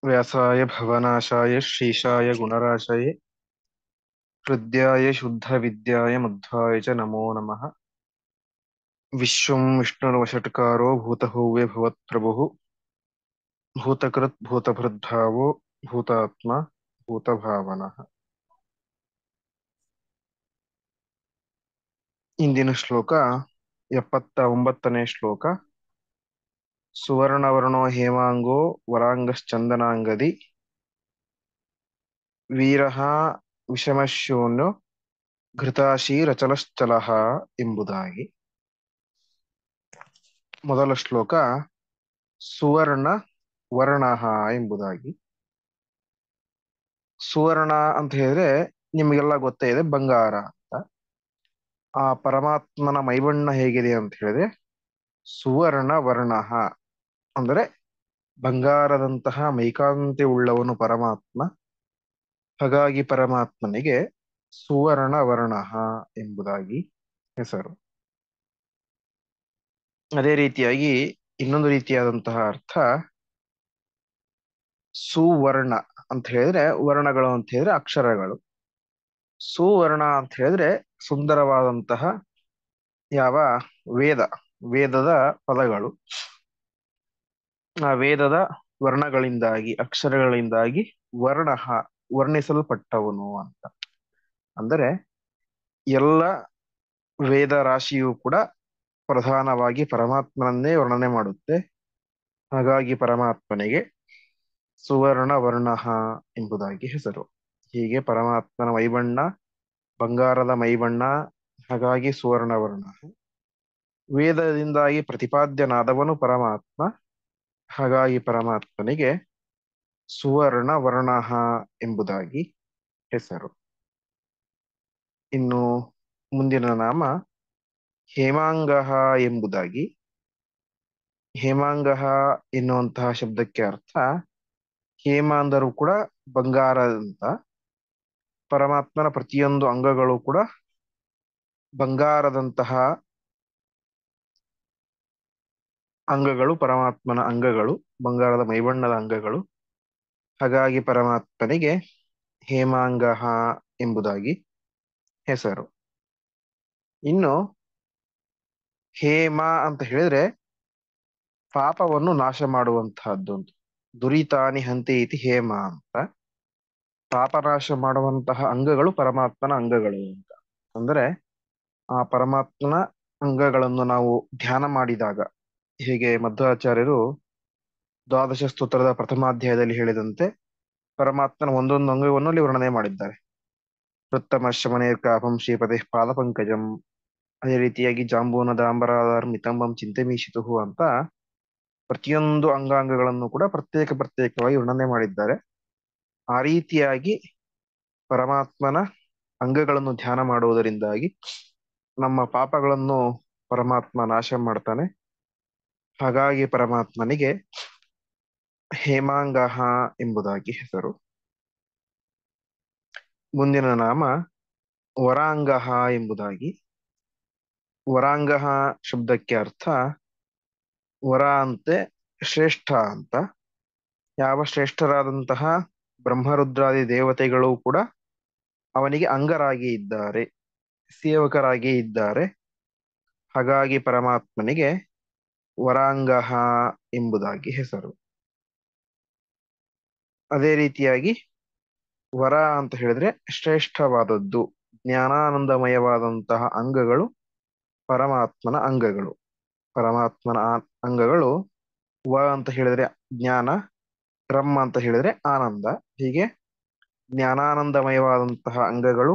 व्यासाय भवनाशाय श्रीशाय गुणराशये हृद्याय शुद्धविद्याय मध्वाय च नमो नमः। विश्वं विष्णुर्वषट्कारो भूतभुवे भवत्प्रभुः भूतकृत् भूतभृद्भावो भूतात्मा भूतभावनः। ಇಂದಿನ ಶ್ಲೋಕ 79ನೇ ಶ್ಲೋಕ. ಸುವರ್ಣವರ್ಣೋ ಹೇಮಾಂಗೋ ವರಾಂಗಶ್ಚಂದನಾಂಗದಿ ವೀರಃ ವಿಷಮಶೂನ್ಯೋ ಘೃತಾಶೀರಚಲಶ್ಚಲಃ ಎಂಬುದಾಗಿ. ಮೊದಲ ಶ್ಲೋಕ ಸುವರ್ಣ ವರ್ಣಃ ಎಂಬುದಾಗಿ. ಸುವರ್ಣ ಅಂತ ಹೇಳಿದ್ರೆ ನಿಮಗೆಲ್ಲ ಗೊತ್ತೇ ಇದೆ, ಬಂಗಾರ ಅಂತ. ಆ ಪರಮಾತ್ಮನ ಮೈಬಣ್ಣ ಹೇಗಿದೆ ಅಂತ ಹೇಳಿದ್ರೆ ಸುವರ್ಣ ವರ್ಣಃ ಅಂದರೆ ಬಂಗಾರದಂತಹ ಮೈಕಾಂತಿ ಉಳ್ಳವನು ಪರಮಾತ್ಮ. ಹಾಗಾಗಿ ಪರಮಾತ್ಮನಿಗೆ ಸುವರ್ಣ ವರ್ಣಃ ಎಂಬುದಾಗಿ ಹೆಸರು. ಅದೇ ರೀತಿಯಾಗಿ ಇನ್ನೊಂದು ರೀತಿಯಾದಂತಹ ಅರ್ಥ ಸುವರ್ಣ ಅಂತ ಹೇಳಿದ್ರೆ, ವರ್ಣಗಳು ಅಂತ ಹೇಳಿದ್ರೆ ಅಕ್ಷರಗಳು. ಸುವರ್ಣ ಅಂತ ಹೇಳಿದ್ರೆ ಸುಂದರವಾದಂತಹ ಯಾವ ವೇದದ ಪದಗಳು, ಆ ವೇದದ ವರ್ಣಗಳಿಂದಾಗಿ ಅಕ್ಷರಗಳಿಂದಾಗಿ ವರ್ಣ ವರ್ಣಿಸಲ್ಪಟ್ಟವನು ಅಂತ. ಅಂದರೆ ಎಲ್ಲ ವೇದ ರಾಶಿಯು ಕೂಡ ಪ್ರಧಾನವಾಗಿ ಪರಮಾತ್ಮನನ್ನೇ ವರ್ಣನೆ ಮಾಡುತ್ತೆ. ಹಾಗಾಗಿ ಪರಮಾತ್ಮನಿಗೆ ಸುವರ್ಣ ವರ್ಣ ಎಂಬುದಾಗಿ ಹೆಸರು. ಹೀಗೆ ಪರಮಾತ್ಮನ ಮೈಬಣ್ಣ ಬಂಗಾರದ ಮೈಬಣ್ಣ, ಹಾಗಾಗಿ ಸುವರ್ಣ ವರ್ಣ. ವೇದದಿಂದಾಗಿ ಪ್ರತಿಪಾದ್ಯನಾದವನು ಪರಮಾತ್ಮ, ಹಾಗಾಗಿ ಪರಮಾತ್ಮನಿಗೆ ಸುವರ್ಣ ವರ್ಣ ಎಂಬುದಾಗಿ ಹೆಸರು. ಇನ್ನು ಮುಂದಿನ ನಾಮ ಹೇಮಾಂಗಃ ಎಂಬುದಾಗಿ. ಹೇಮಾಂಗಃ ಎನ್ನುವಂತಹ ಶಬ್ದಕ್ಕೆ ಅರ್ಥ ಹೇಮ ಅಂದರೂ ಕೂಡ ಬಂಗಾರ ಅಂತ. ಪರಮಾತ್ಮನ ಪ್ರತಿಯೊಂದು ಅಂಗಗಳು ಕೂಡ ಬಂಗಾರದಂತಹ ಅಂಗಗಳು, ಪರಮಾತ್ಮನ ಅಂಗಗಳು ಬಂಗಾರದ ಮೈಬಣ್ಣದ ಅಂಗಗಳು. ಹಾಗಾಗಿ ಪರಮಾತ್ಮನಿಗೆ ಹೇಮಾಂಗಃ ಎಂಬುದಾಗಿ ಹೆಸರು. ಇನ್ನು ಹೇಮ ಅಂತ ಹೇಳಿದ್ರೆ ಪಾಪವನ್ನು ನಾಶ ಮಾಡುವಂತಹದ್ದು. ದುರಿತಾನಿ ಹಂತಿ ಇತಿ ಹೇಮ ಅಂತ. ಪಾಪನಾಶ ಮಾಡುವಂತಹ ಅಂಗಗಳು ಪರಮಾತ್ಮನ ಅಂಗಗಳು ಅಂತ. ಅಂದರೆ ಆ ಪರಮಾತ್ಮನ ಅಂಗಗಳನ್ನು ನಾವು ಧ್ಯಾನ ಮಾಡಿದಾಗ, ಹೀಗೆ ಮಧ್ವಾಚಾರ್ಯರು ದ್ವಾದಶ ಸ್ತೋತ್ರದ ಪ್ರಥಮಾಧ್ಯಾಯದಲ್ಲಿ ಹೇಳಿದಂತೆ ಪರಮಾತ್ಮನ ಒಂದೊಂದು ಅಂಗವನ್ನು ಅಲ್ಲಿ ವರ್ಣನೆ ಮಾಡಿದ್ದಾರೆ. ವೃತ್ತಮಶ್ರಮನೇರ್ಕಾಪಂ ಶ್ರೀಪದೇ ಪಾದಪಂಕಜಂ, ಅದೇ ರೀತಿಯಾಗಿ ಜಾಂಬೂನದಾಂಬರಾಧಾರಂ ನಿತಂಬಂ ಚಿಂತೆಮೀಶಿತುಹು ಅಂತ ಪ್ರತಿಯೊಂದು ಅಂಗಾಂಗಗಳನ್ನು ಕೂಡ ಪ್ರತ್ಯೇಕವಾಗಿ ವರ್ಣನೆ ಮಾಡಿದ್ದಾರೆ. ಆ ರೀತಿಯಾಗಿ ಪರಮಾತ್ಮನ ಅಂಗಗಳನ್ನು ಧ್ಯಾನ ಮಾಡುವುದರಿಂದಾಗಿ ನಮ್ಮ ಪಾಪಗಳನ್ನು ಪರಮಾತ್ಮ ನಾಶ ಮಾಡ್ತಾನೆ. ಹಾಗಾಗಿ ಪರಮಾತ್ಮನಿಗೆ ಹೇಮಾಂಗಃ ಎಂಬುದಾಗಿ ಹೆಸರು. ಮುಂದಿನ ನಾಮ ವರಾಂಗಃ ಎಂಬುದಾಗಿ. ವರಾಂಗಃ ಶಬ್ದಕ್ಕೆ ಅರ್ಥ ವರ ಅಂತೆ ಶ್ರೇಷ್ಠ ಅಂತ. ಯಾವ ಶ್ರೇಷ್ಠರಾದಂತಹ ಬ್ರಹ್ಮರುದ್ರಾದಿ ದೇವತೆಗಳು ಕೂಡ ಅವನಿಗೆ ಅಂಗರಾಗಿ ಇದ್ದಾರೆ, ಸೇವಕರಾಗಿ ಇದ್ದಾರೆ. ಹಾಗಾಗಿ ಪರಮಾತ್ಮನಿಗೆ ವರಾಂಗಃ ಎಂಬುದಾಗಿ ಹೆಸರು. ಅದೇ ರೀತಿಯಾಗಿ ವರ ಅಂತ ಹೇಳಿದ್ರೆ ಶ್ರೇಷ್ಠವಾದದ್ದು, ಜ್ಞಾನಾನಂದಮಯವಾದಂತಹ ಅಂಗಗಳು ಪರಮಾತ್ಮನ ಅಂಗಗಳು. ಪರಮಾತ್ಮನ ಅಂಗಗಳು ವ ಅಂತ ಹೇಳಿದ್ರೆ ಜ್ಞಾನ, ರಂ ಅಂತ ಹೇಳಿದ್ರೆ ಆನಂದ. ಹೀಗೆ ಜ್ಞಾನಾನಂದಮಯವಾದಂತಹ ಅಂಗಗಳು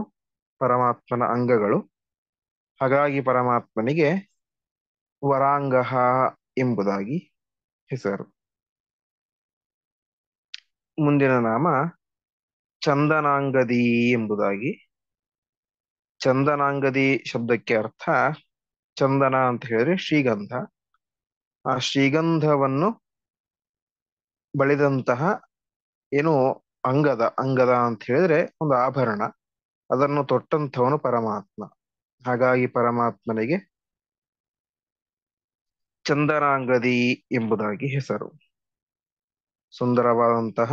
ಪರಮಾತ್ಮನ ಅಂಗಗಳು. ಹಾಗಾಗಿ ಪರಮಾತ್ಮನಿಗೆ ವರಾಂಗಃ ಎಂಬುದಾಗಿ ಹೆಸರು. ಮುಂದಿನ ನಾಮ ಚಂದನಾಂಗದಿ ಎಂಬುದಾಗಿ. ಚಂದನಾಂಗದಿ ಶಬ್ದಕ್ಕೆ ಅರ್ಥ ಚಂದನ ಅಂತ ಹೇಳಿದ್ರೆ ಶ್ರೀಗಂಧ. ಆ ಶ್ರೀಗಂಧವನ್ನು ಬಳಿದಂತಹ ಏನು ಅಂಗದ ಅಂತ ಹೇಳಿದ್ರೆ ಒಂದು ಆಭರಣ, ಅದನ್ನು ತೊಟ್ಟಂಥವನು ಪರಮಾತ್ಮ. ಹಾಗಾಗಿ ಪರಮಾತ್ಮನಿಗೆ ಚಂದನಾಂಗದಿ ಎಂಬುದಾಗಿ ಹೆಸರು. ಸುಂದರವಾದಂತಹ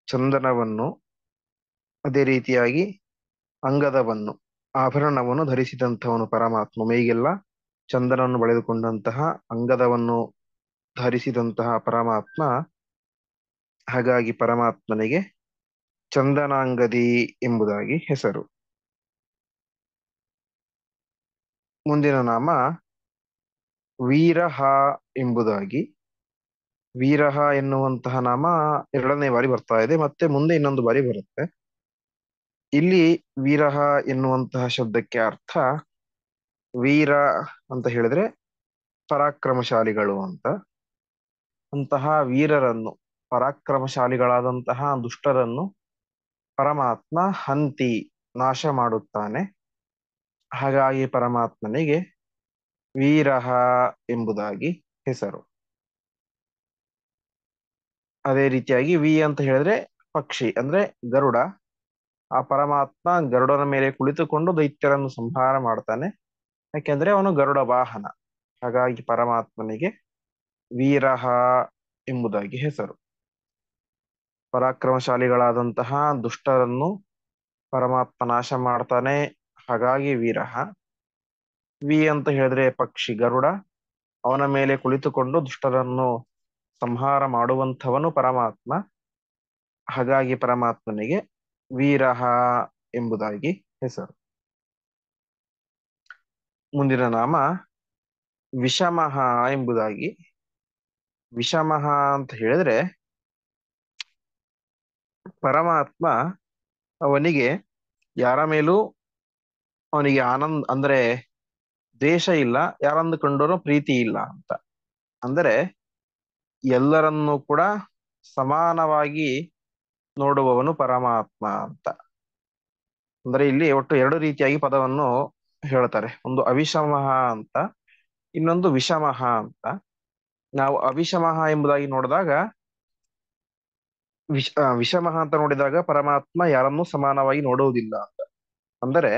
ಚಂದನವನ್ನು, ಅದೇ ರೀತಿಯಾಗಿ ಅಂಗದವನ್ನು, ಆಭರಣವನ್ನು ಧರಿಸಿದಂಥವನು ಪರಮಾತ್ಮ. ಮೈಗೆಲ್ಲ ಚಂದನವನ್ನು ಬಳೆದುಕೊಂಡಂತಹ, ಅಂಗದವನ್ನು ಧರಿಸಿದಂತಹ ಪರಮಾತ್ಮ. ಹಾಗಾಗಿ ಪರಮಾತ್ಮನಿಗೆ ಚಂದನಾಂಗದಿ ಎಂಬುದಾಗಿ ಹೆಸರು. ಮುಂದಿನ ನಾಮ ವೀರಹ ಎಂಬುದಾಗಿ. ವೀರಹ ಎನ್ನುವಂತಹ ನಾಮ ಎರಡನೇ ಬಾರಿ ಬರ್ತಾ ಇದೆ, ಮತ್ತೆ ಮುಂದೆ ಇನ್ನೊಂದು ಬಾರಿ ಬರುತ್ತೆ. ಇಲ್ಲಿ ವೀರಹ ಎನ್ನುವಂತಹ ಶಬ್ದಕ್ಕೆ ಅರ್ಥ ವೀರ ಅಂತ ಹೇಳಿದ್ರೆ ಪರಾಕ್ರಮಶಾಲಿಗಳು ಅಂತ. ಅಂತಹ ವೀರರನ್ನು, ಪರಾಕ್ರಮಶಾಲಿಗಳಾದಂತಹ ದುಷ್ಟರನ್ನು ಪರಮಾತ್ಮ ಹಂತಿ, ನಾಶ ಮಾಡುತ್ತಾನೆ. ಹಾಗಾಗಿ ಪರಮಾತ್ಮನಿಗೆ ವೀರಹ ಎಂಬುದಾಗಿ ಹೆಸರು. ಅದೇ ರೀತಿಯಾಗಿ ವಿ ಅಂತ ಹೇಳಿದ್ರೆ ಪಕ್ಷಿ, ಅಂದ್ರೆ ಗರುಡ. ಆ ಪರಮಾತ್ಮ ಗರುಡನ ಮೇಲೆ ಕುಳಿತುಕೊಂಡು ದೈತ್ಯರನ್ನು ಸಂಹಾರ ಮಾಡ್ತಾನೆ, ಯಾಕೆಂದ್ರೆ ಅವನು ಗರುಡ ವಾಹನ. ಹಾಗಾಗಿ ಪರಮಾತ್ಮನಿಗೆ ವೀರಹ ಎಂಬುದಾಗಿ ಹೆಸರು. ಪರಾಕ್ರಮಶಾಲಿಗಳಾದಂತಹ ದುಷ್ಟರನ್ನು ಪರಮಾತ್ಮ ನಾಶ ಮಾಡ್ತಾನೆ, ಹಾಗಾಗಿ ವೀರಹ. ವಿ ಅಂತ ಹೇಳಿದ್ರೆ ಪಕ್ಷಿ ಗರುಡ, ಅವನ ಮೇಲೆ ಕುಳಿತುಕೊಂಡು ದುಷ್ಟರನ್ನು ಸಂಹಾರ ಮಾಡುವಂಥವನು ಪರಮಾತ್ಮ. ಹಾಗಾಗಿ ಪರಮಾತ್ಮನಿಗೆ ವೀರಹ ಎಂಬುದಾಗಿ ಹೆಸರು. ಮುಂದಿನ ನಾಮ ವಿಷಮಃ ಎಂಬುದಾಗಿ. ವಿಷಮಃ ಅಂತ ಹೇಳಿದ್ರೆ ಪರಮಾತ್ಮ ಅವನಿಗೆ ಯಾರ ಮೇಲೂ ಅವನಿಗೆ ಆನಂದ ಅಂದ್ರೆ ದ್ವೇಷ ಇಲ್ಲ, ಯಾರನ್ನು ಕಂಡರೂ ಪ್ರೀತಿ ಇಲ್ಲ ಅಂತ. ಅಂದರೆ ಎಲ್ಲರನ್ನೂ ಕೂಡ ಸಮಾನವಾಗಿ ನೋಡುವವನು ಪರಮಾತ್ಮ ಅಂತ. ಅಂದ್ರೆ ಇಲ್ಲಿ ಒಟ್ಟು ಎರಡು ರೀತಿಯಾಗಿ ಪದವನ್ನು ಹೇಳ್ತಾರೆ. ಒಂದು ಅವಿಷಮಃ ಅಂತ, ಇನ್ನೊಂದು ವಿಷಮಃ ಅಂತ. ನಾವು ಅವಿಷಮಃ ಎಂಬುದಾಗಿ ನೋಡಿದಾಗ, ವಿಷಮಃ ಅಂತ ನೋಡಿದಾಗ ಪರಮಾತ್ಮ ಯಾರನ್ನೂ ಸಮಾನವಾಗಿ ನೋಡುವುದಿಲ್ಲ ಅಂತ. ಅಂದರೆ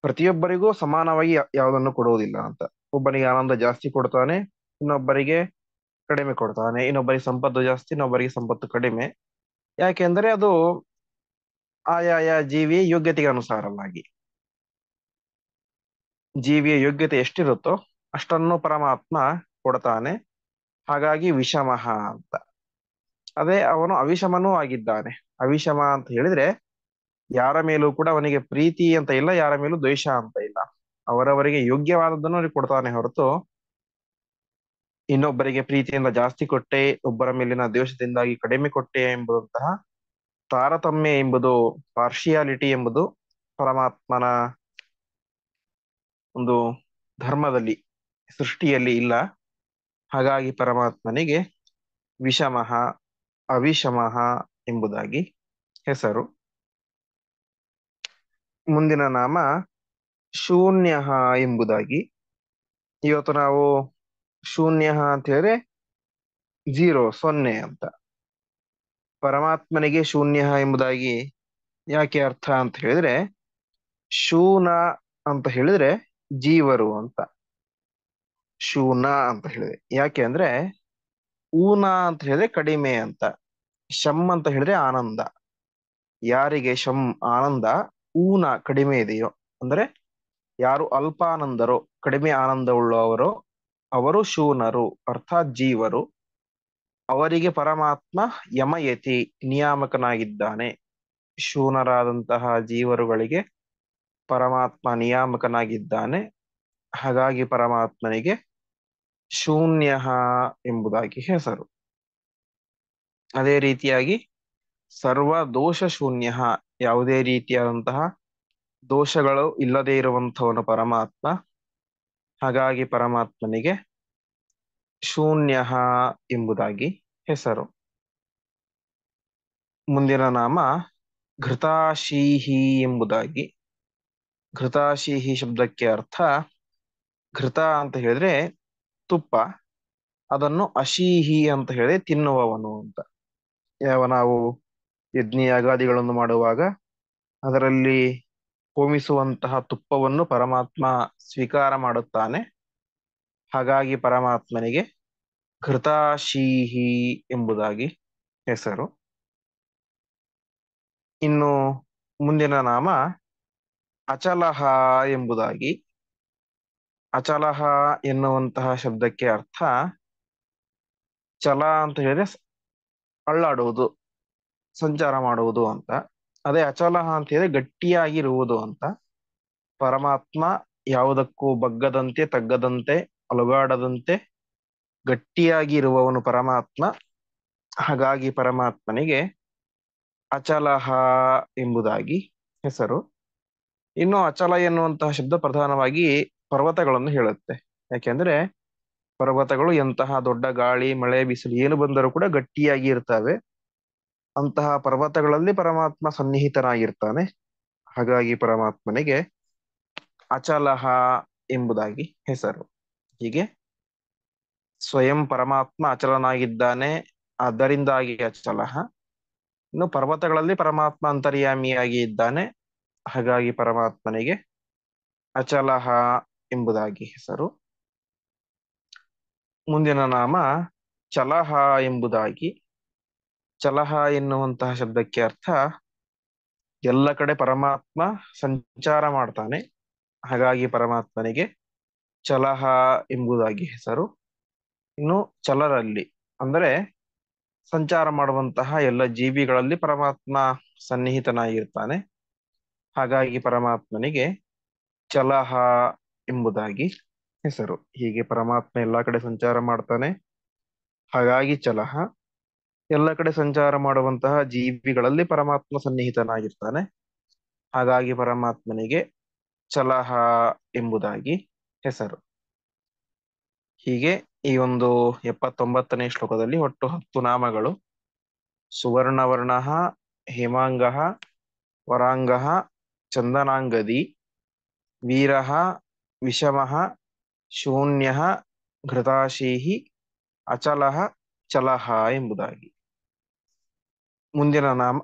ಪ್ರತಿಯೊಬ್ಬರಿಗೂ ಸಮಾನವಾಗಿ ಯಾವುದನ್ನು ಕೊಡುವುದಿಲ್ಲ ಅಂತ. ಒಬ್ಬನಿಗೆ ಆನಂದ ಜಾಸ್ತಿ ಕೊಡ್ತಾನೆ, ಇನ್ನೊಬ್ಬರಿಗೆ ಕಡಿಮೆ ಕೊಡ್ತಾನೆ. ಇನ್ನೊಬ್ಬರಿಗೆ ಸಂಪತ್ತು ಜಾಸ್ತಿ, ಇನ್ನೊಬ್ಬರಿಗೆ ಸಂಪತ್ತು ಕಡಿಮೆ. ಯಾಕೆಂದ್ರೆ ಅದು ಆಯಾಯ ಜೀವಿಯ ಯೋಗ್ಯತೆಗೆ ಅನುಸಾರವಾಗಿ, ಜೀವಿಯ ಯೋಗ್ಯತೆ ಎಷ್ಟಿರುತ್ತೋ ಅಷ್ಟನ್ನು ಪರಮಾತ್ಮ ಕೊಡ್ತಾನೆ. ಹಾಗಾಗಿ ವಿಷಮಃ ಅಂತ. ಅದೇ ಅವನು ಅವಿಷಮನೂ ಆಗಿದ್ದಾನೆ. ಅವಿಷಮ ಅಂತ ಹೇಳಿದ್ರೆ ಯಾರ ಮೇಲೂ ಕೂಡ ಅವನಿಗೆ ಪ್ರೀತಿ ಅಂತ ಇಲ್ಲ, ಯಾರ ಮೇಲೂ ದ್ವೇಷ ಅಂತ ಇಲ್ಲ. ಅವರವರಿಗೆ ಯೋಗ್ಯವಾದದ್ದನ್ನು ಅವ್ರಿಗೆ ಕೊಡ್ತಾನೆ ಹೊರತು ಇನ್ನೊಬ್ಬರಿಗೆ ಪ್ರೀತಿಯಿಂದ ಜಾಸ್ತಿ ಕೊಟ್ಟೆ, ಒಬ್ಬರ ಮೇಲಿನ ದ್ವೇಷದಿಂದಾಗಿ ಕಡಿಮೆ ಕೊಟ್ಟೆ ಎಂಬುದಂತಹ ತಾರತಮ್ಯ ಎಂಬುದು, ಪಾರ್ಶಿಯಾಲಿಟಿ ಎಂಬುದು ಪರಮಾತ್ಮನ ಒಂದು ಧರ್ಮದಲ್ಲಿ, ಸೃಷ್ಟಿಯಲ್ಲಿ ಇಲ್ಲ. ಹಾಗಾಗಿ ಪರಮಾತ್ಮನಿಗೆ ವಿಷಮಃ, ಅವಿಷಮಃ ಎಂಬುದಾಗಿ ಹೆಸರು. ಮುಂದಿನ ನಾಮ ಶೂನ್ಯ ಎಂಬುದಾಗಿ. ಇವತ್ತು ನಾವು ಶೂನ್ಯ ಅಂತ ಹೇಳಿದ್ರೆ ಜೀರೋ, ಸೊನ್ನೆ ಅಂತ. ಪರಮಾತ್ಮನಿಗೆ ಶೂನ್ಯ ಎಂಬುದಾಗಿ ಯಾಕೆ ಅರ್ಥ ಅಂತ ಹೇಳಿದ್ರೆ, ಶೂನ ಅಂತ ಹೇಳಿದ್ರೆ ಜೀವರು ಅಂತ. ಶೂನ ಅಂತ ಹೇಳಿದ್ರೆ ಯಾಕೆ ಅಂದ್ರೆ ಊನ ಅಂತ ಹೇಳಿದ್ರೆ ಕಡಿಮೆ ಅಂತ, ಶಮ್ ಅಂತ ಹೇಳಿದ್ರೆ ಆನಂದ. ಯಾರಿಗೆ ಶಮ್ ಆನಂದ, ಊನ ಕಡಿಮೆ ಇದೆಯೋ, ಅಂದ್ರೆ ಯಾರು ಅಲ್ಪಾನಂದರು, ಕಡಿಮೆ ಆನಂದವುಳ್ಳವರು, ಅವರು ಶೂನರು ಅರ್ಥಾತ್ ಜೀವರು. ಅವರಿಗೆ ಪರಮಾತ್ಮ ಯಮಯತಿ, ನಿಯಾಮಕನಾಗಿದ್ದಾನೆ. ಶೂನರಾದಂತಹ ಜೀವರುಗಳಿಗೆ ಪರಮಾತ್ಮ ನಿಯಾಮಕನಾಗಿದ್ದಾನೆ. ಹಾಗಾಗಿ ಪರಮಾತ್ಮನಿಗೆ ಶೂನ್ಯ ಎಂಬುದಾಗಿ ಹೆಸರು. ಅದೇ ರೀತಿಯಾಗಿ ಸರ್ವ ದೋಷ ಶೂನ್ಯ, ಯಾವುದೇ ರೀತಿಯಾದಂತಹ ದೋಷಗಳು ಇಲ್ಲದೆ ಇರುವಂಥವನು ಪರಮಾತ್ಮ. ಹಾಗಾಗಿ ಪರಮಾತ್ಮನಿಗೆ ಶೂನ್ಯ ಎಂಬುದಾಗಿ ಹೆಸರು. ಮುಂದಿನ ನಾಮ ಘೃತಾಶೀಹಿ ಎಂಬುದಾಗಿ. ಘೃತಾಶೀಹಿ ಶಬ್ದಕ್ಕೆ ಅರ್ಥ, ಘೃತ ಅಂತ ಹೇಳಿದ್ರೆ ತುಪ್ಪ, ಅದನ್ನು ಅಶೀಹಿ ಅಂತ ಹೇಳಿ ತಿನ್ನುವವನು ಅಂತ. ಯಾವ ನಾವು ಯಜ್ಞ ಯಾಗಾದಿಗಳನ್ನು ಮಾಡುವಾಗ ಅದರಲ್ಲಿ ಹೋಮಿಸುವಂತಹ ತುಪ್ಪವನ್ನು ಪರಮಾತ್ಮ ಸ್ವೀಕಾರ ಮಾಡುತ್ತಾನೆ. ಹಾಗಾಗಿ ಪರಮಾತ್ಮನಿಗೆ ಘೃತಾಶೀಹಿ ಎಂಬುದಾಗಿ ಹೆಸರು. ಇನ್ನು ಮುಂದಿನ ನಾಮ ಅಚಲಹ ಎಂಬುದಾಗಿ. ಅಚಲಹ ಎನ್ನುವಂತಹ ಶಬ್ದಕ್ಕೆ ಅರ್ಥ ಚಲ ಅಂತ ಹೇಳಿದ್ರೆ ಅಳ್ಳಾಡುವುದು, ಸಂಚಾರ ಮಾಡುವುದು ಅಂತ. ಅದೇ ಅಚಲಹ ಅಂತ ಹೇಳಿದ್ರೆ ಗಟ್ಟಿಯಾಗಿರುವುದು ಅಂತ. ಪರಮಾತ್ಮ ಯಾವುದಕ್ಕೂ ಬಗ್ಗದಂತೆ, ತಗ್ಗದಂತೆ, ಅಲುಗಾಡದಂತೆ ಗಟ್ಟಿಯಾಗಿ ಇರುವವನು ಪರಮಾತ್ಮ. ಹಾಗಾಗಿ ಪರಮಾತ್ಮನಿಗೆ ಅಚಲಹ ಎಂಬುದಾಗಿ ಹೆಸರು. ಇನ್ನು ಅಚಲ ಎನ್ನುವಂತಹ ಶಬ್ದ ಪ್ರಧಾನವಾಗಿ ಪರ್ವತಗಳನ್ನು ಹೇಳುತ್ತೆ. ಯಾಕೆಂದ್ರೆ ಪರ್ವತಗಳು ಎಂತಹ ದೊಡ್ಡ ಗಾಳಿ, ಮಳೆ, ಬಿಸಿಲು ಏನು ಬಂದರೂ ಕೂಡ ಗಟ್ಟಿಯಾಗಿ ಇರ್ತವೆ. ಅಂತಹ ಪರ್ವತಗಳಲ್ಲಿ ಪರಮಾತ್ಮ ಸನ್ನಿಹಿತನಾಗಿರ್ತಾನೆ. ಹಾಗಾಗಿ ಪರಮಾತ್ಮನಿಗೆ ಅಚಲಹ ಎಂಬುದಾಗಿ ಹೆಸರು. ಹೀಗೆ ಸ್ವಯಂ ಪರಮಾತ್ಮ ಅಚಲನಾಗಿದ್ದಾನೆ, ಅದರಿಂದಾಗಿ ಅಚಲಹ. ಇನ್ನು ಪರ್ವತಗಳಲ್ಲಿ ಪರಮಾತ್ಮ ಅಂತರ್ಯಾಮಿಯಾಗಿ ಇದ್ದಾನೆ, ಹಾಗಾಗಿ ಪರಮಾತ್ಮನಿಗೆ ಅಚಲಹ ಎಂಬುದಾಗಿ ಹೆಸರು. ಮುಂದಿನ ನಾಮ ಚಲಹ ಎಂಬುದಾಗಿ. ಚಲಹ ಎನ್ನುವಂತಹ ಶಬ್ದಕ್ಕೆ ಅರ್ಥ ಎಲ್ಲ ಕಡೆ ಪರಮಾತ್ಮ ಸಂಚಾರ ಮಾಡ್ತಾನೆ, ಹಾಗಾಗಿ ಪರಮಾತ್ಮನಿಗೆ ಚಲಹ ಎಂಬುದಾಗಿ ಹೆಸರು. ಇನ್ನು ಚಲರಲ್ಲಿ ಅಂದರೆ ಸಂಚಾರ ಮಾಡುವಂತಹ ಎಲ್ಲ ಜೀವಿಗಳಲ್ಲಿ ಪರಮಾತ್ಮ ಸನ್ನಿಹಿತನಾಗಿರ್ತಾನೆ, ಹಾಗಾಗಿ ಪರಮಾತ್ಮನಿಗೆ ಚಲಹ ಎಂಬುದಾಗಿ ಹೆಸರು. ಹೀಗೆ ಪರಮಾತ್ಮ ಎಲ್ಲಾ ಕಡೆ ಸಂಚಾರ ಮಾಡ್ತಾನೆ, ಹಾಗಾಗಿ ಚಲಹ. ಎಲ್ಲ ಕಡೆ ಸಂಚಾರ ಮಾಡುವಂತಹ ಜೀವಿಗಳಲ್ಲಿ ಪರಮಾತ್ಮ ಸನ್ನಿಹಿತನಾಗಿರ್ತಾನೆ, ಹಾಗಾಗಿ ಪರಮಾತ್ಮನಿಗೆ ಚಲಹ ಎಂಬುದಾಗಿ ಹೆಸರು. ಹೀಗೆ ಈ ಒಂದು 79ನೇ ಶ್ಲೋಕದಲ್ಲಿ ಒಟ್ಟು 10 ನಾಮಗಳು: ಸುವರ್ಣವರ್ಣ, ಹೇಮಾಂಗ, ವರಾಂಗ, ಚಂದನಾಂಗದಿ, ವೀರ, ವಿಷಮ, ಶೂನ್ಯ, ಘೃತಾಶೀಹಿ, ಅಚಲಃ, ಚಲಃ ಎಂಬುದಾಗಿ.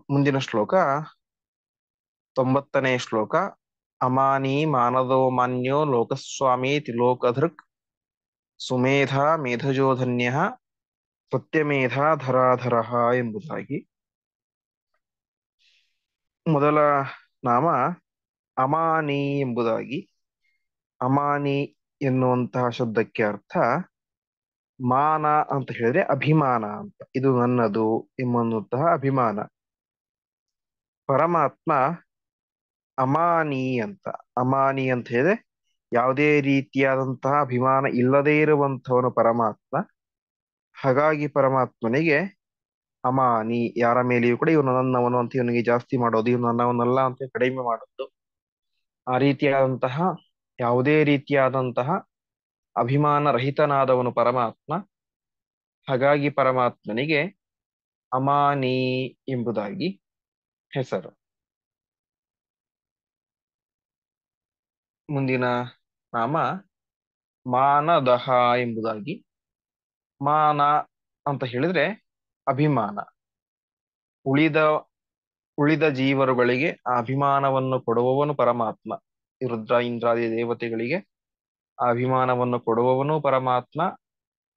ಮುಂದಿನ ಶ್ಲೋಕ 90ನೇ ಶ್ಲೋಕ. ಅಮಾನಿ ಮಾನದೋ ಮಾನ್ಯೋ ಲೋಕಸ್ವಾಮಿ ತಿಲೋಕಧೃಕ್ ಸುಮೇಧ ಮೇಧಜೋಧನ್ಯ ಸತ್ಯಮೇಧ ಧರಾಧರ ಎಂಬುದಾಗಿ. ಮೊದಲ ನಾಮ ಅಮಾನಿ ಎಂಬುದಾಗಿ. ಅಮಾನಿ ಎನ್ನುವಂತಹ ಶಬ್ದಕ್ಕೆ ಅರ್ಥ ಮಾನ ಅಂತ ಹೇಳಿದ್ರೆ ಅಭಿಮಾನ ಅಂತ. ಇದು ನನ್ನದು ಎಂಬುವಂತಹ ಅಭಿಮಾನ. ಪರಮಾತ್ಮ ಅಮಾನಿ ಅಂತ. ಅಮಾನಿ ಅಂತ ಹೇಳಿದ್ರೆ ಯಾವುದೇ ರೀತಿಯಾದಂತಹ ಅಭಿಮಾನ ಇಲ್ಲದೇ ಇರುವಂಥವನು ಪರಮಾತ್ಮ. ಹಾಗಾಗಿ ಪರಮಾತ್ಮನಿಗೆ ಅಮಾನಿ, ಯಾರ ಮೇಲೆಯೂ ಕೂಡ ಇವನು ನನ್ನವನು ಅಂತ ಇವನಿಗೆ ಜಾಸ್ತಿ ಮಾಡೋದು, ಇವನು ನನ್ನವನಲ್ಲ ಅಂತ ಕಡಿಮೆ ಮಾಡೋದು, ಆ ರೀತಿಯಾದಂತಹ ಯಾವುದೇ ರೀತಿಯಾದಂತಹ ಅಭಿಮಾನ ರಹಿತನಾದವನು ಪರಮಾತ್ಮ. ಹಾಗಾಗಿ ಪರಮಾತ್ಮನಿಗೆ ಅಮಾನಿ ಎಂಬುದಾಗಿ ಹೆಸರು. ಮುಂದಿನ ನಾಮ ಮಾನದಹ ಎಂಬುದಾಗಿ. ಮಾನ ಅಂತ ಹೇಳಿದ್ರೆ ಅಭಿಮಾನ. ಉಳಿದ ಉಳಿದ ಜೀವರುಗಳಿಗೆ ಆ ಅಭಿಮಾನವನ್ನು ಕೊಡುವವನು ಪರಮಾತ್ಮ. ಈ ರುದ್ರ ಇಂದ್ರಾದಿ ದೇವತೆಗಳಿಗೆ ಆ ಅಭಿಮಾನವನ್ನು ಕೊಡುವವನು ಪರಮಾತ್ಮ.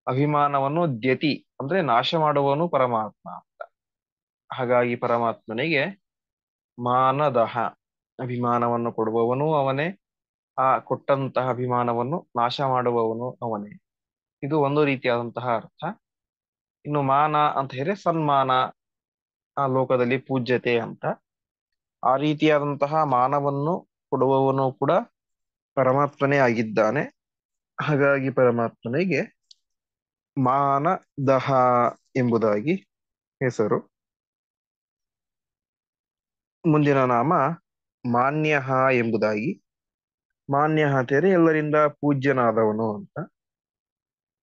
ಅಭಿಮಾನವನ್ನು ದ್ಯತಿ ಅಂದ್ರೆ ನಾಶ ಮಾಡುವವನು ಪರಮಾತ್ಮ ಅಂತ. ಹಾಗಾಗಿ ಪರಮಾತ್ಮನಿಗೆ ಮಾನದಹ, ಅಭಿಮಾನವನ್ನು ಕೊಡುವವನು ಅವನೇ, ಆ ಕೊಟ್ಟಂತಹ ಅಭಿಮಾನವನ್ನು ನಾಶ ಮಾಡುವವನು ಅವನೇ. ಇದು ಒಂದು ರೀತಿಯಾದಂತಹ ಅರ್ಥ. ಇನ್ನು ಮಾನ ಅಂತ ಹೇಳಿದ್ರೆ ಸನ್ಮಾನ, ಆ ಲೋಕದಲ್ಲಿ ಪೂಜ್ಯತೆ ಅಂತ. ಆ ರೀತಿಯಾದಂತಹ ಮಾನವನ್ನು ಕೊಡುವವನು ಕೂಡ ಪರಮಾತ್ಮನೇ ಆಗಿದ್ದಾನೆ. ಹಾಗಾಗಿ ಪರಮಾತ್ಮನಿಗೆ ಮಾನದಹ ಎಂಬುದಾಗಿ ಹೆಸರು. ಮುಂದಿನ ನಾಮ ಮಾನ್ಯ ಎಂಬುದಾಗಿ. ಮಾನ್ಯ ಅಂತೇಳಿ ಎಲ್ಲರಿಂದ ಪೂಜ್ಯನಾದವನು ಅಂತ.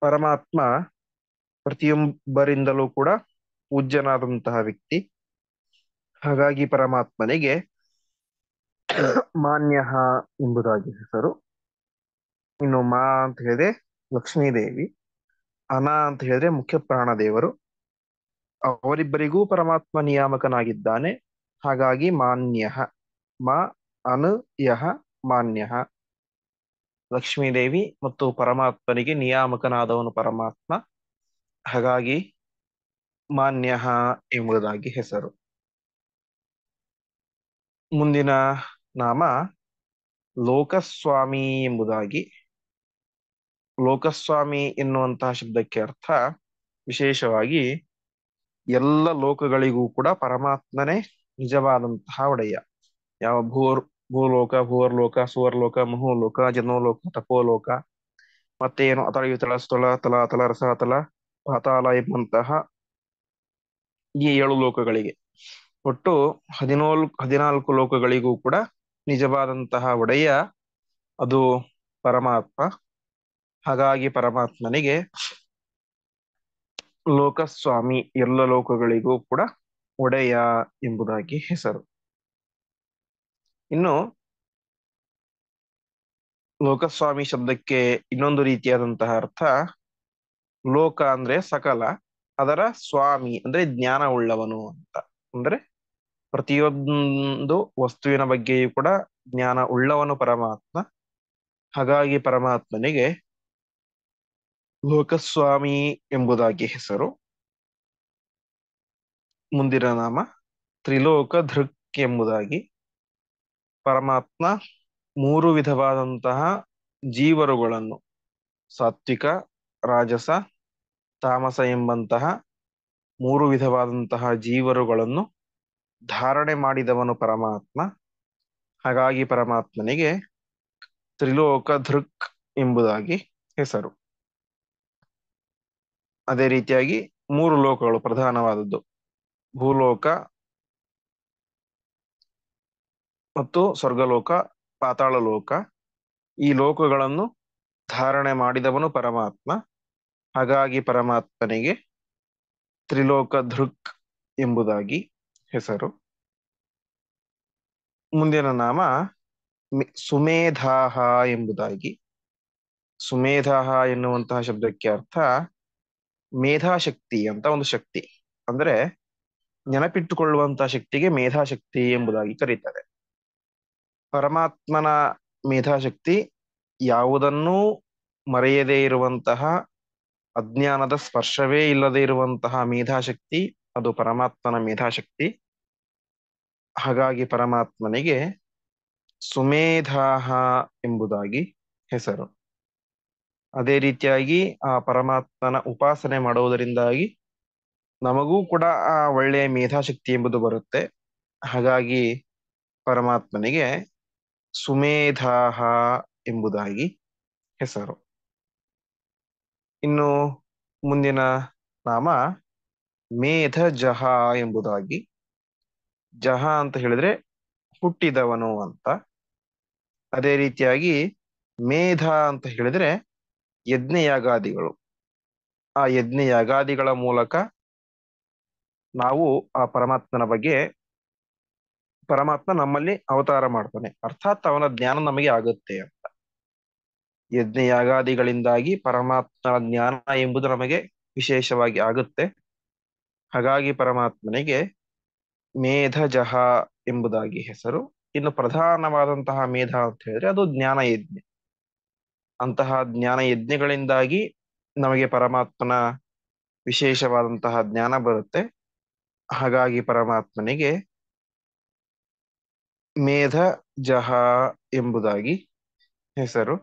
ಪರಮಾತ್ಮ ಪ್ರತಿಯೊಬ್ಬರಿಂದಲೂ ಕೂಡ ಪೂಜ್ಯನಾದಂತಹ ವ್ಯಕ್ತಿ. ಹಾಗಾಗಿ ಪರಮಾತ್ಮನಿಗೆ ಮಾನ್ಯ ಎಂಬುದಾಗಿ ಹೆಸರು. ಇನ್ನು ಮಾ ಅಂತ ಹೇಳಿದ್ರೆ ಲಕ್ಷ್ಮೀದೇವಿ, ಅನ ಅಂತ ಹೇಳಿದ್ರೆ ಮುಖ್ಯ ಪ್ರಾಣದೇವರು. ಅವರಿಬ್ಬರಿಗೂ ಪರಮಾತ್ಮ ನಿಯಾಮಕನಾಗಿದ್ದಾನೆ, ಹಾಗಾಗಿ ಮಾನ್ಯ. ಮ ಅನು ಯಹ ಮಾನ್ಯ. ಲಕ್ಷ್ಮೀದೇವಿ ಮತ್ತು ಪರಮಾತ್ಮನಿಗೆ ನಿಯಾಮಕನಾದವನು ಪರಮಾತ್ಮ. ಹಾಗಾಗಿ ಮಾನ್ಯ ಎಂಬುದಾಗಿ ಹೆಸರು. ಮುಂದಿನ ನಾಮ ಲೋಕಸ್ವಾಮಿ ಎಂಬುದಾಗಿ. ಲೋಕಸ್ವಾಮಿ ಎನ್ನುವಂತಹ ಶಬ್ದಕ್ಕೆ ಅರ್ಥ ವಿಶೇಷವಾಗಿ ಎಲ್ಲ ಲೋಕಗಳಿಗೂ ಕೂಡ ಪರಮಾತ್ಮನೇ ನಿಜವಾದಂತಹ ಒಡೆಯ. ಯಾವ ಭೂಲೋಕ, ಭೂವರ್ಲೋಕ, ಸುವರ್ಲೋಕ, ಮಹೋಲೋಕ, ಜನೋಲೋಕ, ತಪೋಲೋಕ, ಮತ್ತೆ ಏನು ಅತಳ ವಿತಳ ಸ್ಥಳ ತಲಾತಲ ರಸಾತಲ ಪಾತಾಳ ಎಂಬಂತಹ ಈ 7 ಲೋಕಗಳಿಗೆ ಒಟ್ಟು 14 ಲೋಕಗಳಿಗೂ ಕೂಡ ನಿಜವಾದಂತಹ ಒಡೆಯ ಅದು ಪರಮಾತ್ಮ. ಹಾಗಾಗಿ ಪರಮಾತ್ಮನಿಗೆ ಲೋಕಸ್ವಾಮಿ, ಎಲ್ಲ ಲೋಕಗಳಿಗೂ ಕೂಡ ಒಡೆಯ ಎಂಬುದಾಗಿ ಹೆಸರು. ಇನ್ನು ಲೋಕಸ್ವಾಮಿ ಶಬ್ದಕ್ಕೆ ಇನ್ನೊಂದು ರೀತಿಯಾದಂತಹ ಅರ್ಥ, ಲೋಕ ಅಂದ್ರೆ ಸಕಲ, ಅದರ ಸ್ವಾಮಿ ಅಂದ್ರೆ ಜ್ಞಾನ ಉಳ್ಳವನು ಅಂತ. ಅಂದ್ರೆ ಪ್ರತಿಯೊಂದು ವಸ್ತುವಿನ ಬಗ್ಗೆಯೂ ಕೂಡ ಜ್ಞಾನ ಉಳ್ಳವನು ಪರಮಾತ್ಮ. ಹಾಗಾಗಿ ಪರಮಾತ್ಮನಿಗೆ ಲೋಕಸ್ವಾಮಿ ಎಂಬುದಾಗಿ ಹೆಸರು. ಮುಂದಿನ ನಾಮ ತ್ರಿಲೋಕ ಧೃಕ್ ಎಂಬುದಾಗಿ. ಪರಮಾತ್ಮ 3 ವಿಧವಾದಂತಹ ಜೀವರುಗಳನ್ನು, ಸಾತ್ವಿಕ, ರಾಜಸ, ತಾಮಸ ಎಂಬಂತಹ 3 ವಿಧವಾದಂತಹ ಜೀವರುಗಳನ್ನು ಧಾರಣೆ ಮಾಡಿದವನು ಪರಮಾತ್ಮ. ಹಾಗಾಗಿ ಪರಮಾತ್ಮನಿಗೆ ತ್ರಿಲೋಕ ಧೃಕ್ ಎಂಬುದಾಗಿ ಹೆಸರು. ಅದೇ ರೀತಿಯಾಗಿ 3 ಲೋಕಗಳು ಪ್ರಧಾನವಾದದ್ದು, ಭೂಲೋಕ ಮತ್ತು ಸ್ವರ್ಗಲೋಕ, ಪಾತಾಳ ಲೋಕ. ಈ ಲೋಕಗಳನ್ನು ಧಾರಣೆ ಮಾಡಿದವನು ಪರಮಾತ್ಮ. ಹಾಗಾಗಿ ಪರಮಾತ್ಮನಿಗೆ ತ್ರಿಲೋಕ ಧೃಕ್ ಎಂಬುದಾಗಿ ಹೆಸರು. ಮುಂದಿನ ನಾಮ ಸುಮೇಧಾಹ ಎಂಬುದಾಗಿ. ಸುಮೇಧಾಹ ಎನ್ನುವಂತಹ ಶಬ್ದಕ್ಕೆ ಅರ್ಥ ಮೇಧಾಶಕ್ತಿ ಅಂತ ಒಂದು ಶಕ್ತಿ. ಅಂದ್ರೆ ನೆನಪಿಟ್ಟುಕೊಳ್ಳುವಂತಹ ಶಕ್ತಿಗೆ ಮೇಧಾಶಕ್ತಿ ಎಂಬುದಾಗಿ ಕರೀತಾರೆ. ಪರಮಾತ್ಮನ ಮೇಧಾಶಕ್ತಿ ಯಾವುದನ್ನೂ ಮರೆಯದೇ ಇರುವಂತಹ, ಅಜ್ಞಾನದ ಸ್ಪರ್ಶವೇ ಇಲ್ಲದೆ ಇರುವಂತಹ ಮೇಧಾಶಕ್ತಿ ಅದು ಪರಮಾತ್ಮನ ಮೇಧಾಶಕ್ತಿ. ಹಾಗಾಗಿ ಪರಮಾತ್ಮನಿಗೆ ಸುಮೇಧಾಹ ಎಂಬುದಾಗಿ ಹೆಸರು. ಅದೇ ರೀತಿಯಾಗಿ ಆ ಪರಮಾತ್ಮನ ಉಪಾಸನೆ ಮಾಡುವುದರಿಂದಾಗಿ ನಮಗೂ ಕೂಡ ಆ ಒಳ್ಳೆಯ ಮೇಧಾಶಕ್ತಿ ಎಂಬುದು ಬರುತ್ತೆ. ಹಾಗಾಗಿ ಪರಮಾತ್ಮನಿಗೆ ಸುಮೇಧಾಹ ಎಂಬುದಾಗಿ ಹೆಸರು. ಇನ್ನು ಮುಂದಿನ ನಾಮ ಮೇಧಜಹ ಎಂಬುದಾಗಿ. ಜಹ ಅಂತ ಹೇಳಿದ್ರೆ ಹುಟ್ಟಿದವನು ಅಂತ. ಅದೇ ರೀತಿಯಾಗಿ ಮೇಧ ಅಂತ ಹೇಳಿದ್ರೆ ಯಜ್ಞಯಾಗಾದಿಗಳು. ಆ ಯಜ್ಞಯಾಗಾದಿಗಳ ಮೂಲಕ ನಾವು ಆ ಪರಮಾತ್ಮನ ಬಗ್ಗೆ, ಪರಮಾತ್ಮ ನಮ್ಮಲ್ಲಿ ಅವತಾರ ಮಾಡ್ತಾನೆ, ಅರ್ಥಾತ್ ಅವನ ಜ್ಞಾನ ನಮಗೆ ಆಗುತ್ತೆ ಅಂತ. ಯಜ್ಞಯಾಗಾದಿಗಳಿಂದಾಗಿ ಪರಮಾತ್ಮನ ಜ್ಞಾನ ಎಂಬುದು ನಮಗೆ ವಿಶೇಷವಾಗಿ ಆಗುತ್ತೆ. ಹಾಗಾಗಿ ಪರಮಾತ್ಮನಿಗೆ ಮೇಧಜಹ ಎಂಬುದಾಗಿ ಹೆಸರು. ಇನ್ನು ಪ್ರಧಾನವಾದಂತಹ ಮೇಧ ಅಂತ ಹೇಳಿದ್ರೆ ಅದು ಜ್ಞಾನ ಯಜ್ಞ. ಅಂತಹ ಜ್ಞಾನ ಯಜ್ಞಗಳಿಂದಾಗಿ ನಮಗೆ ಪರಮಾತ್ಮನ ವಿಶೇಷವಾದಂತಹ ಜ್ಞಾನ ಬರುತ್ತೆ. ಹಾಗಾಗಿ ಪರಮಾತ್ಮನಿಗೆ ಮೇಧಜಹ ಎಂಬುದಾಗಿ ಹೆಸರು.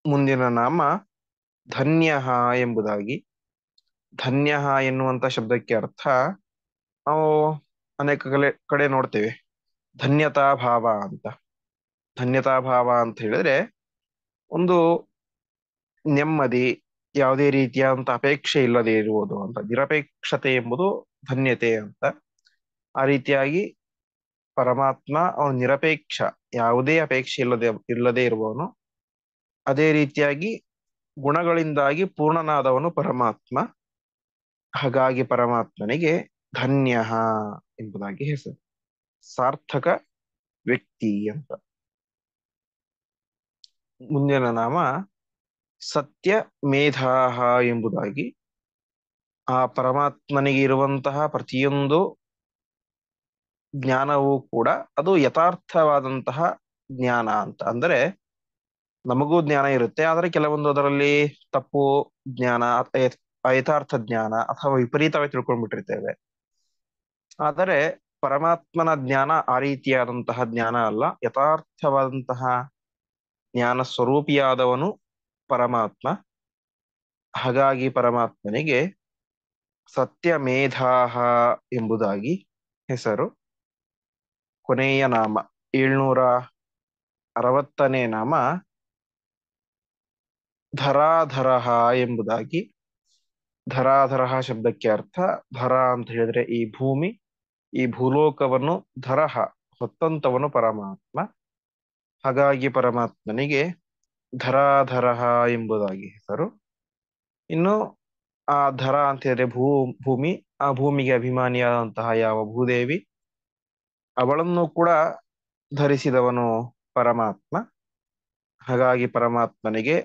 ಮುಂದಿನ ನಾಮ ಧನ್ಯ ಎಂಬುದಾಗಿ. ಧನ್ಯ ಎನ್ನುವಂತ ಶಬ್ದಕ್ಕೆ ಅರ್ಥ ನಾವು ಅನೇಕ ಕಡೆ ನೋಡ್ತೇವೆ, ಧನ್ಯತಾ ಭಾವ ಅಂತ. ಧನ್ಯತಾ ಭಾವ ಅಂತ ಹೇಳಿದ್ರೆ ಒಂದು ನೆಮ್ಮದಿ, ಯಾವುದೇ ರೀತಿಯಾದಂತ ಅಪೇಕ್ಷೆ ಇಲ್ಲದೆ ಇರುವುದು ಅಂತ. ನಿರಪೇಕ್ಷತೆ ಎಂಬುದು ಧನ್ಯತೆ ಅಂತ. ಆ ರೀತಿಯಾಗಿ ಪರಮಾತ್ಮ ಅವನು ನಿರಪೇಕ್ಷ, ಯಾವುದೇ ಅಪೇಕ್ಷೆ ಇಲ್ಲದೆ ಇರುವವನು. ಅದೇ ರೀತಿಯಾಗಿ ಗುಣಗಳಿಂದಾಗಿ ಪೂರ್ಣನಾದವನು ಪರಮಾತ್ಮ. ಹಾಗಾಗಿ ಪರಮಾತ್ಮನಿಗೆ ಧನ್ಯ ಎಂಬುದಾಗಿ ಹೆಸರು. ಸಾರ್ಥಕ ವ್ಯಕ್ತಿ ಅಂತ. ಮುಂದಿನ ನಾಮ ಸತ್ಯ ಮೇಧಾಹ ಎಂಬುದಾಗಿ. ಆ ಪರಮಾತ್ಮನಿಗೆ ಇರುವಂತಹ ಪ್ರತಿಯೊಂದು ಜ್ಞಾನವೂ ಕೂಡ ಅದು ಯಥಾರ್ಥವಾದಂತಹ ಜ್ಞಾನ ಅಂತ. ಅಂದರೆ ನಮಗೂ ಜ್ಞಾನ ಇರುತ್ತೆ, ಆದರೆ ಕೆಲವೊಂದು ಅದರಲ್ಲಿ ತಪ್ಪು ಜ್ಞಾನ, ಯಥಾರ್ಥ ಜ್ಞಾನ ಅಥವಾ ವಿಪರೀತವಾಗಿ ತಿಳ್ಕೊಂಡ್ಬಿಟ್ಟಿರ್ತೇವೆ. ಆದರೆ ಪರಮಾತ್ಮನ ಜ್ಞಾನ ಆ ರೀತಿಯಾದಂತಹ ಜ್ಞಾನ ಅಲ್ಲ. ಯಥಾರ್ಥವಾದಂತಹ ಜ್ಞಾನ ಸ್ವರೂಪಿಯಾದವನು ಪರಮಾತ್ಮ. ಹಾಗಾಗಿ ಪರಮಾತ್ಮನಿಗೆ ಸತ್ಯಮೇಧಾಹ ಎಂಬುದಾಗಿ ಹೆಸರು. ಕೊನೆಯ ನಾಮ 760ನೇ ನಾಮ ಧರಾಧರಃ ಎಂಬುದಾಗಿ. ಧರಾಧರಃ ಶಬ್ದಕ್ಕೆ ಅರ್ಥ ಧರ ಅಂತ ಹೇಳಿದ್ರೆ ಈ ಭೂಮಿ, ಈ ಭೂಲೋಕವನ್ನು ಧರಹ ಹೊತ್ತಂತವನು ಪರಮಾತ್ಮ. ಹಾಗಾಗಿ ಪರಮಾತ್ಮನಿಗೆ ಧರಾಧರಃ ಎಂಬುದಾಗಿ ಹೆಸರು. ಇನ್ನು ಆ ಧರ ಅಂತ ಹೇಳಿದ್ರೆ ಭೂಮಿ, ಆ ಭೂಮಿಗೆ ಅಭಿಮಾನಿಯಾದಂತಹ ಯಾವ ಭೂದೇವಿ, ಅವಳನ್ನು ಕೂಡ ಧರಿಸಿದವನು ಪರಮಾತ್ಮ. ಹಾಗಾಗಿ ಪರಮಾತ್ಮನಿಗೆ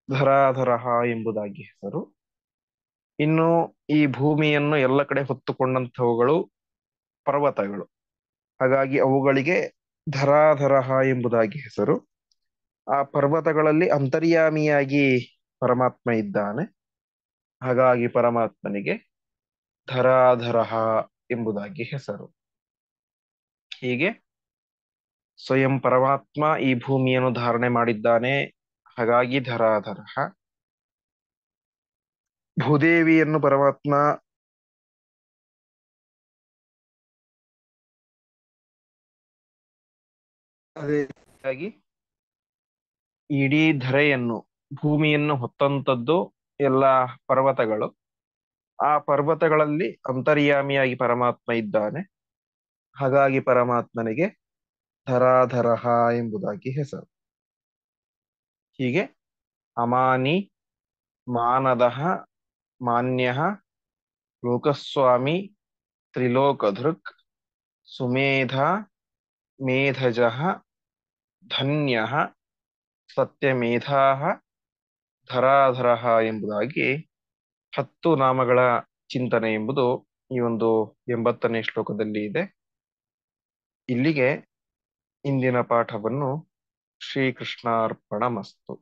ಧರಾಧರಃ ಎಂಬುದಾಗಿ ಹೆಸರು. ಇನ್ನು ಈ ಭೂಮಿಯನ್ನು ಎಲ್ಲ ಕಡೆ ಹೊತ್ತುಕೊಂಡಂತಹವುಗಳು ಪರ್ವತಗಳು. ಹಾಗಾಗಿ ಅವುಗಳಿಗೆ ಧರಾಧರಃ ಎಂಬುದಾಗಿ ಹೆಸರು. ಆ ಪರ್ವತಗಳಲ್ಲಿ ಅಂತರ್ಯಾಮಿಯಾಗಿ ಪರಮಾತ್ಮ ಇದ್ದಾನೆ. ಹಾಗಾಗಿ ಪರಮಾತ್ಮನಿಗೆ ಧರಾಧರಃ ಎಂಬುದಾಗಿ ಹೆಸರು. ಹೀಗೆ ಸ್ವಯಂ ಪರಮಾತ್ಮ ಈ ಭೂಮಿಯನ್ನು ಧಾರಣೆ ಮಾಡಿದ್ದಾನೆ. ಹಾಗಾಗಿ ಧರಾಧರಃ. ಭೂದೇವಿಯನ್ನು ಪರಮಾತ್ಮ ಅದೇ ರೀತಿಯಾಗಿ ಇಡೀ ಧರೆಯನ್ನು, ಭೂಮಿಯನ್ನು ಹೊತ್ತಂತದ್ದು ಎಲ್ಲ ಪರ್ವತಗಳು. ಆ ಪರ್ವತಗಳಲ್ಲಿ ಅಂತರ್ಯಾಮಿಯಾಗಿ ಪರಮಾತ್ಮ ಇದ್ದಾನೆ. ಹಾಗಾಗಿ ಪರಮಾತ್ಮನಿಗೆ ಧರಾಧರಃ ಎಂಬುದಾಗಿ ಹೆಸರು. ಹೀಗೆ ಅಮಾನಿ, ಮಾನದಃ, ಮಾನ್ಯಃ, ಲೋಕಸ್ವಾಮಿ, ತ್ರಿಲೋಕಧೃಕ್, ಸುಮೇಧ, ಮೇಧಜಃ, ಧನ್ಯಃ, ಸತ್ಯಮೇಧಾಃ, ಧರಾಧರಃ ಎಂಬುದಾಗಿ 10 ನಾಮಗಳ ಚಿಂತನೆ ಎಂಬುದು ಈ ಒಂದು 80ನೇ ಶ್ಲೋಕದಲ್ಲಿ ಇದೆ. ಇಲ್ಲಿಗೆ ಇಂದಿನ ಪಾಠವನ್ನು ಶ್ರೀಕೃಷ್ಣಾರ್ಪಣಮಸ್ತು.